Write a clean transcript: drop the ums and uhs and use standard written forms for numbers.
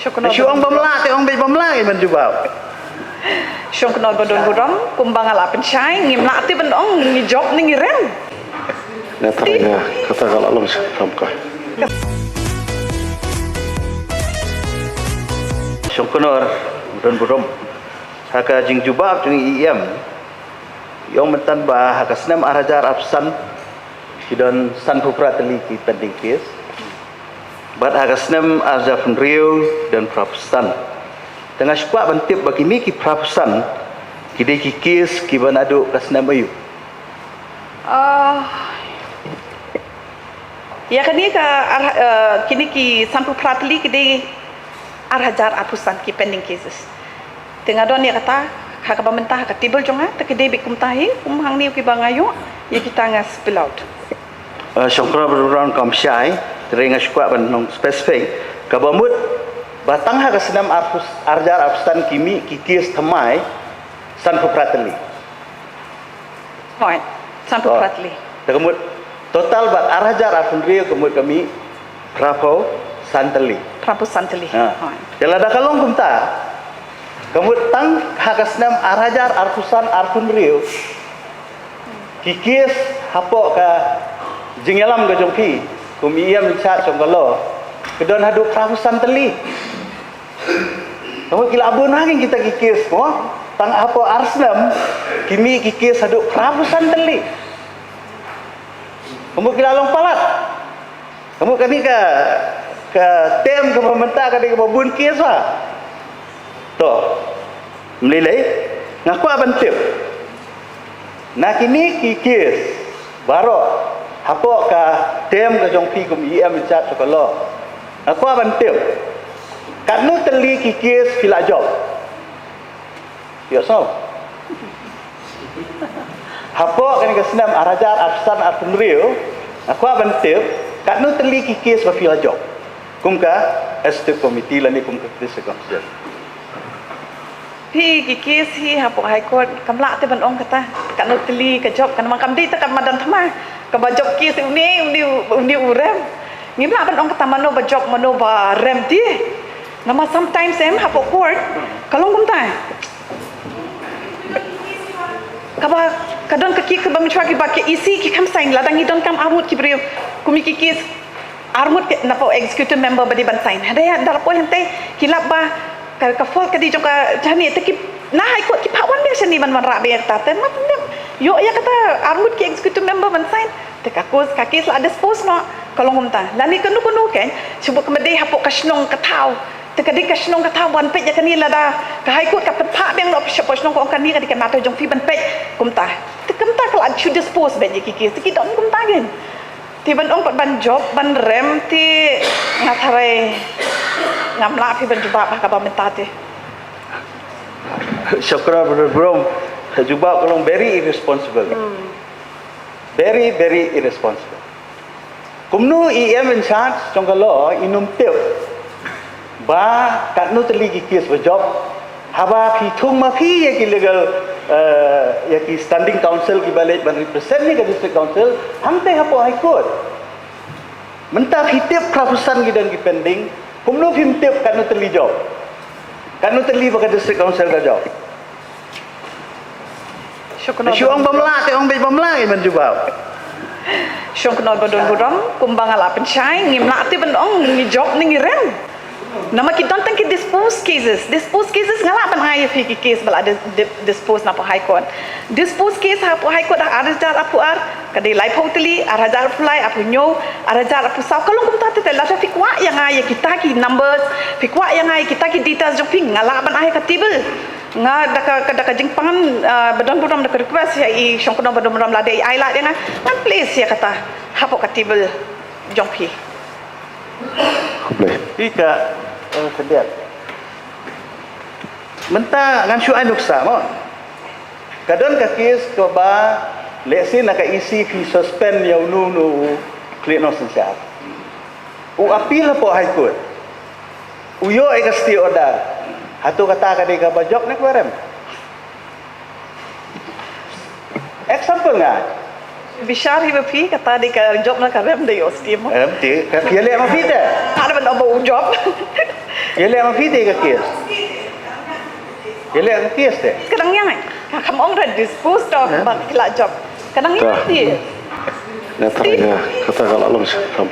Syuang bamla te ong be bamla man jubab. Syong kenal badon budam kumbang ala pencai ngimla ti bandong ngi job ni rem. Nah, terangnya kata kalau long samkah. Syong kenal badon budam. Haka jing jubab jing iem. Yong mentan ba haka senam arajar absan kidon san pupra teli ki pending kes. Bat haka senam arajar penrio dan prapstan. Tengah syuak bantip bagi mi ki prapusan kidai ki kes ki banadu kasnam ayu. Ya kini ka kini ki sampu pratli kidai arhajar apusan ki pending cases. Tengah don ya kata hak pemerintah hak tibel jonga tak kidai bikum tahi hang ni ki bangayo ya kita ngas spill out. Syukran beruran kam syai teringat syuak ban spesifik kabamut batang hak senam arjar abstan kimi kikis thamai san pratli. Point. Sampu pratli. Kemud total bat arjar afundri kemud kami prapo santeli. Prapu santeli. Jala da kalong kumta. Kemud tang hak senam arjar arpusan arfundri kikis hapo ka jingelam ga jongpi kumi ia mencat songgalo kedon hadu prapu santeli. Kamu kila abun hangin kita kikis, tang apa arslam, kimi kikis haduk prapusan teli. Kamu kila long palat, kamu kami ke tem ke pemerintah kami ke babun kis lah. Toh, melilai, ngaku aban tip. Nak kini kikis, baru apa ke tem ke jongpi kumi ia mencat sekolah. Ngaku aban tip. Kanu teli kikis fila job. Ya so. Hapo kan kesenam arajar absan artunrio. Aku abantip kanu teli kikis ba fila job. Kumka este komiti lani kumka kris konsil. Pi kikis hi hapo high court kamla te ban ong kata kanu teli ke job kan makam di tak madan thama ka ba job kis undi urem. Ngimla ban ong kata mano ba job mano ba rem ti. Nama sometimes hapo court kalau kumtai kaba kadon kaki ke bang chwa ki ba ke isi ki kam sign ladang idon kam armut ki brio kumi ki kis armut napo executive member badi ban sign ada ya dar po hente kilap ba ka fol ka di jong ka jani te ki na hai court ki pawan be seni ban ra be ta te mat yo ya kata armut ki executive member ban sign te ka kos ka kis la dispose no kalau kumtai lani kanu ken sebut kemede hapo kasnong katau tekadi kasnong katawan pe yakani lada kahai kut kap pa beng lo kasnong ko kani kadi kanato jong fi ban pe kumta tekamta kala should dispose be kiki tiki don kumta gen ti ban ong ban job ban rem ti ngathare ngamla fi ban jubab ka ba mentate Syukran bro jubab kalong very irresponsible. Very irresponsible. Kumnu em in charge jongkalo inum tip ba kanu teli kikis berjob haba pitung ma pi ya ki legal ya ki standing council ki balik ban represent ni ke district council hante hapo high court mentah hitip prapusan ki dan ki pending kumno himtip kanu teli job kanu teli ba district council ka job syuang bamla te ong be bamla man jubab syong kenal badon budam kumbang ala pencai ngimla ti bandong ngi job ni rem. Nama kita tentang kita dispose cases ngalapan ayah fikir case bala dispose napa high court dispose case hapo high court ada jar apu ar kadai lai pautli arajar fulai apu nyo arajar apu sau kalau kum tate la fikwa yang ayah kita ki numbers fikwa yang ayah kita ki details joping ngalapan ayah katibel nga daka jingpangan badon daka request ya i syongkono badon lade ai la dengan kan please ya kata hapo katibel jongpi Boleh. Ika kediat. Mentah ngan syuai nuksa mo. Kadon ka kes ko ba lesi na ka isi fi suspend ya nu klik no sensiat. U appeal po high court. Uyo e kasti order. Hatu kata ka di ka bajok na kwarem. Example nga. Bishar hi bapi kata di ka job na karem de yostim. Ti ka piale ma pita. Ada ban obo job. Yele ang pide ka kias. Yele ang kias te. Kadang yang kamu orang dah dispose dah bak kelak job. Kadang yang Dah. dia. Nah, terangnya kata kalau langsung kamu